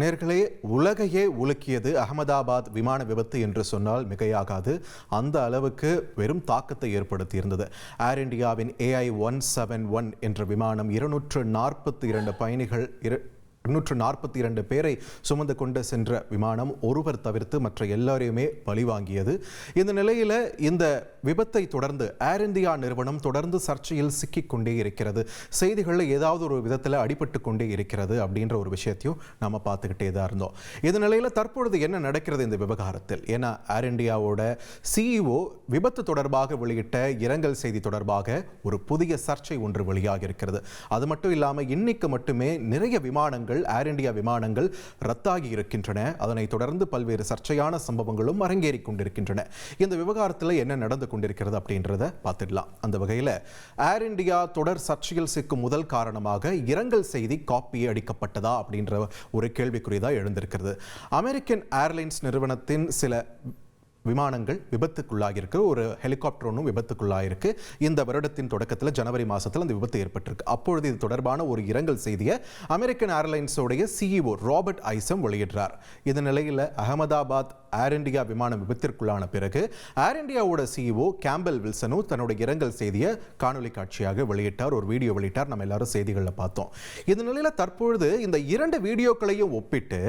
நேர்களே, உலகையே உலுக்கியது அகமதாபாத் விமான விபத்து என்று சொன்னால் மிகையாகாது. அந்த அளவுக்கு வெறும் தாக்கத்தை ஏற்படுத்தியிருந்தது. ஏர் இந்தியாவின் AI-171 என்ற விமானம் 242 பயணிகள் 242 பேரை சுமந்து கொண்டு சென்ற விமானம் ஒருவர் தவிர்த்து மற்ற எல்லாரையுமே பழிவாங்கியது. இந்த நிலையில் இந்த விபத்தை தொடர்ந்து ஏர் இந்தியா நிறுவனம் தொடர்ந்து சர்ச்சையில் சிக்கிக்கொண்டே இருக்கிறது. செய்திகளில் ஏதாவது ஒரு விதத்தில் அடிபட்டு கொண்டே இருக்கிறது அப்படின்ற ஒரு விஷயத்தையும் நம்ம பார்த்துக்கிட்டே தான் இருந்தோம். இந்த நிலையில் தற்பொழுது என்ன நடக்கிறது இந்த விவகாரத்தில்? ஏன்னா ஏர் இந்தியாவோட CEO விபத்து தொடர்பாக வெளியிட்ட இரங்கல் செய்தி தொடர்பாக ஒரு புதிய சர்ச்சை ஒன்று வெளியாக இருக்கிறது. அது மட்டும் இல்லாமல் இன்னைக்கு மட்டுமே நிறைய விமானங்கள் ஏர் இந்தியா விமானங்கள் ரத்தாகி இருக்கின்றன. அதனைத் தொடர்ந்து பல்வேறு சர்ச்சையான சம்பவங்களும் அரங்கேறி கொண்டிருக்கின்றன. இந்த விவகாரத்தில் என்ன நடந்து கொண்டிருக்கிறது அப்படின்றத பார்த்துடலாம். அந்த வகையில் ஏர் இந்தியா தொடர் சர்ச்சையில் சிக்கும் முதல் காரணமாக இரங்கல் செய்தி காப்பி அடிக்கப்பட்டதா அப்படின்ற ஒரு கேள்விக்குறிதான் எழுந்திருக்கிறது. அமெரிக்கன் ஏர்லைன்ஸ் நிறுவனத்தின் சில விமானங்கள் விபத்துக்குள்ளாகிருக்கு. ஒரு ஹெலிகாப்டர் ஒன்றும் விபத்துக்குள்ளாயிருக்கு. இந்த வருடத்தின் தொடக்கத்தில் ஜனவரி மாதத்தில் அந்த விபத்து ஏற்பட்டிருக்கு. அப்பொழுது இது தொடர்பான ஒரு இரங்கல் செய்தியை அமெரிக்கன் ஏர்லைன்ஸோடைய CEO ராபர்ட் ஐசம் வெளியிடுறார். இந்த நிலையில் அகமதாபாத் ஏர் இந்தியா விமானம் விபத்திற்குள்ளான பிறகு ஏர் இந்தியாவோட CEO கேம்பல் வில்சனும் தன்னுடைய இரங்கல் செய்தியை காணொலி காட்சியாக வெளியிட்டார். ஒரு வீடியோ வெளியிட்டார். நம்ம எல்லாரும் செய்திகளில் பார்த்தோம். இந்த நிலையில் தற்பொழுது இந்த இரண்டு வீடியோக்களையும் ஒப்பிட்டு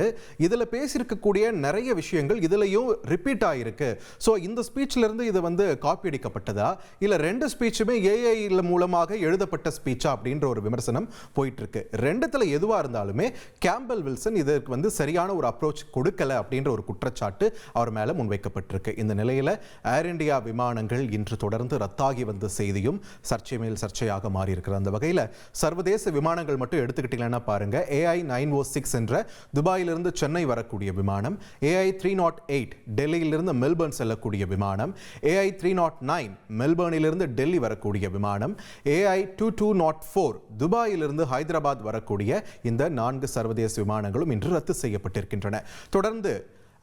இதில் பேசியிருக்கக்கூடிய நிறைய விஷயங்கள் இதிலையும் ரிப்பீட் ஆகிருக்கு. ஸோ இந்த ஸ்பீச்ல இருந்து இது காப்பி அடிக்கப்பட்டதா இல்ல ரெண்டு ஸ்பீச்சுமே AI மூலமாக எழுதப்பட்ட ஸ்பீச்சா அப்படின்ற ஒரு விமர்சனம் போயிட்டு இருக்கு. ரெண்டுத்துல எதுவா இருந்தாலுமே கேம்பல் வில்சன் இதற்கு சரியான ஒரு அப்ரோச் கொடுக்கல அப்படின்ற ஒரு குற்றச்சாட்டு அவர் மேல முன்வைக்கப்பட்டிருக்கு. இந்த நிலையில ஏர் இந்தியா விமானங்கள் இன்று தொடர்ந்து ரத்தாகி வந்த செய்தியும் சர்ச்சை மேல் சர்ச்சையாக மாறி இருக்கிற அந்த வகையில் சர்வதேச விமானங்கள் மட்டும் எடுத்துக்கிட்டீங்கன்னா பாருங்க, AI-906 என்ற துபாயிலிருந்து சென்னை வரக்கூடிய விமானம், AI-308 டெல்லியிலிருந்து மெல்பர்ன் செல்லக்கூடிய விமானம், AI-309 மெல்பர்னிலிருந்து டெல்லி வரக்கூடிய விமானம், AI-2204 துபாயிலிருந்து ஹைதராபாத் வரக்கூடிய இந்த 4 சர்வதேச விமானங்களும் இன்று ரத்து செய்யப்பட்டிருக்கின்றன. தொடர்ந்து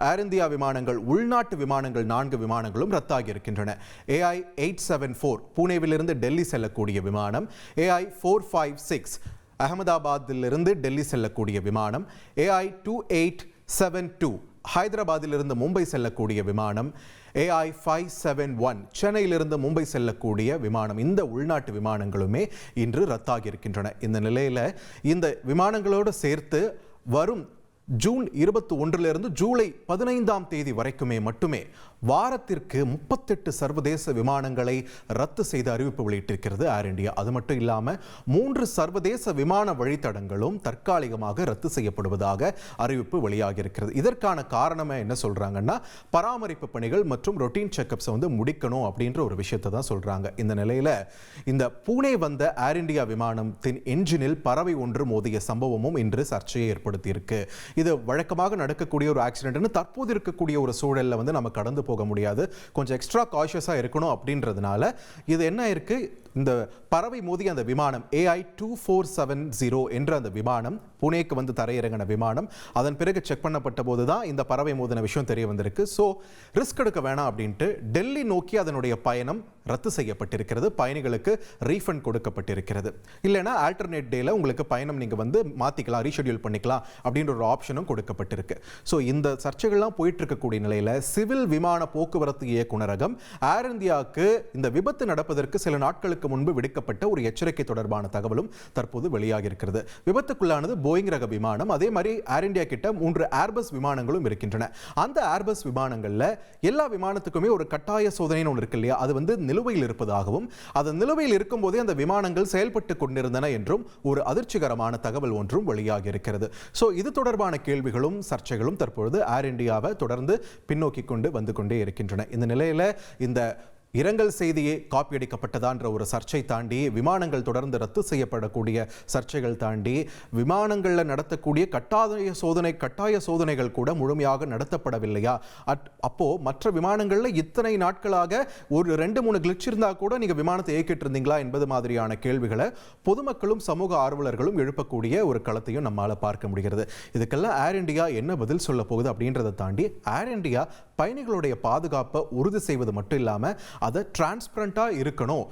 ஏர் இந்தியா விமானங்கள், உள்நாட்டு விமானங்கள் 4 விமானங்களும் ரத்தாகி இருக்கின்றன. AI-874 புனேவிலிருந்து டெல்லி செல்லக்கூடிய விமானம், AI-456 அகமதாபாத்திலிருந்து டெல்லி செல்லக்கூடிய விமானம், AI-2872 ஹைதராபாத்திலிருந்து மும்பை செல்லக்கூடிய விமானம், AI-571 சென்னையிலிருந்து மும்பை செல்லக்கூடிய விமானம், இந்த உள்நாட்டு விமானங்களுமே இன்று ரத்தாகி இருக்கின்றன. இந்த நிலையில் இந்த விமானங்களோடு சேர்த்து வரும் ஜூன் 21 ஜூலை 15 வரைக்குமே மட்டுமே வாரத்திற்கு 38 சர்வதேச விமானங்களை ரத்து செய்து அறிவிப்பு வெளியிட்டிருக்கிறது ஏர் இந்தியா. அது மட்டும் இல்லாமல் 3 சர்வதேச விமான வழித்தடங்களும் தற்காலிகமாக ரத்து செய்யப்படுவதாக அறிவிப்பு வெளியாகி இருக்கிறது. இதற்கான காரணமே என்ன சொல்றாங்கன்னா, பராமரிப்பு பணிகள் மற்றும் ரொட்டீன் செக்அப்ஸ் முடிக்கணும் அப்படின்ற ஒரு விஷயத்தை தான் சொல்றாங்க. இந்த நிலையில இந்த பூனே வந்த ஏர் இந்தியா விமானத்தின் என்ஜினில் பறவை ஒன்று மோதிய சம்பவமும் இன்று சர்ச்சையை ஏற்படுத்தி இருக்கு. இது வழக்கமாக நடக்கக்கூடிய ஒரு ஆக்சிடென்ட்னு தற்போது இருக்கக்கூடிய ஒரு சூழல்ல நம்ம கடந்து போக முடியாது. கொஞ்சம் எக்ஸ்ட்ரா காஷியஸா இருக்கணும் அப்படின்றதுனால இது என்ன இருக்கு, இந்த பறவை மோதிய அந்த விமானம் AI-2470 என்ற அந்த விமானம் புனேக்கு தரையிறங்கின விமானம். அதன் பிறகு செக் பண்ணப்பட்ட போது தான் இந்த பறவை மோதின விஷயம் தெரிய வந்திருக்கு. ஸோ ரிஸ்க் எடுக்க வேணாம் அப்படின்ட்டு டெல்லி நோக்கி அதனுடைய பயணம் ரத்து செய்யப்பட்டிருக்கிறது. பயணிகளுக்கு ரீஃபண்ட் கொடுக்கப்பட்டிருக்கிறது. இல்லைன்னா ஆல்டர்னேட் டேல உங்களுக்கு பயணம் நீங்க மாத்திக்கலாம், ரீஷெடியூல் பண்ணிக்கலாம் அப்படின்ற ஒரு ஆப்ஷனும் கொடுக்கப்பட்டிருக்கு. ஸோ இந்த சர்ச்சைகள்லாம் போயிட்டு இருக்கக்கூடிய நிலையில சிவில் விமான போக்குவரத்து இயக்குநரகம் ஏர் இந்தியாவுக்கு இந்த விபத்து நடப்பதற்கு சில நாட்களுக்கு முன்பு விடுக்கப்பட்ட ஒரு எச்சரிக்கை தொடர்பான தகவலும் தற்போது வெளியாகி இருக்கிறது. விபத்துக்குள்ளானது போயிங் ரக விமானம். அதே மாதிரி ஏர் இந்தியா கிட்ட 3 ஏர்பஸ் விமானங்களும் இருக்கின்றன. அந்த ஏர்பஸ் விமானங்கள்ல எல்லா விமானத்துக்குமே ஒரு கட்டாய சோதனை ஒன்று இருக்கு இல்லையா, அது நிலுவையில் இருப்பதாகவும், அது நிலுவையில் இருக்கும் போதே அந்த விமானங்கள் செயல்பட்டு கொண்டிருந்தன என்றும் ஒரு அதிர்ச்சிகரமான தகவல் ஒன்றும் வெளியாகி இருக்கிறது. சோ இது தொடர்பான கேள்விகளும் சர்ச்சைகளும் தற்பொழுது ஏர் இந்தியாவை தொடர்ந்து பின்னோக்கி வந்து கொண்டே இருக்கின்றன. இந்த நிலையில இந்த இரங்கல் செய்தியே காப்பி அடிக்கப்பட்டதான்ற ஒரு சர்ச்சை தாண்டி, விமானங்கள் தொடர்ந்து ரத்து செய்யப்படக்கூடிய சர்ச்சைகள் தாண்டி, விமானங்களில் நடத்தக்கூடிய கட்டாய சோதனைகள் கூட முழுமையாக நடத்தப்படவில்லையா? அப்போ மற்ற விமானங்களில் இத்தனை நாட்களாக ஒரு 2-3 கிளிச் இருந்தா கூட நீங்க விமானத்தை இயக்கிட்டு இருந்தீங்களா என்பது மாதிரியான கேள்விகளை பொதுமக்களும் சமூக ஆர்வலர்களும் எழுப்பக்கூடிய ஒரு களத்தையும் நம்மால பார்க்க முடிகிறது. இதுக்கெல்லாம் ஏர் இந்தியா என்ன பதில் சொல்ல போகுது அப்படின்றத தாண்டி, ஏர் இந்தியா பயணிகளுடைய பாதுகாப்பை உறுதி செய்வது மட்டும் இல்லாம அதை டிரான்ஸ்பரண்டாக இருக்கணும்,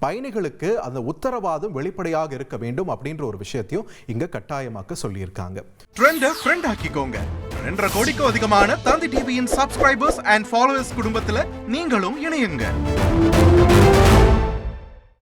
பயணிகளுக்கு அந்த உத்தரவாதம் வெளிப்படையாக இருக்க வேண்டும் அப்படின்ற ஒரு விஷயத்தையும் இங்க கட்டாயமாக்க சொல்லியிருக்காங்க. ட்ரெண்டை ஃப்ரெண்ட் ஆக்கிக்கோங்க. 2.5 கோடிக்கும் அதிகமான தந்தி டிவியின் சப்ஸ்கிரைபர்ஸ் அண்ட் ஃபாலோவர்ஸ் குடும்பத்துல நீங்களும் இணையுங்க.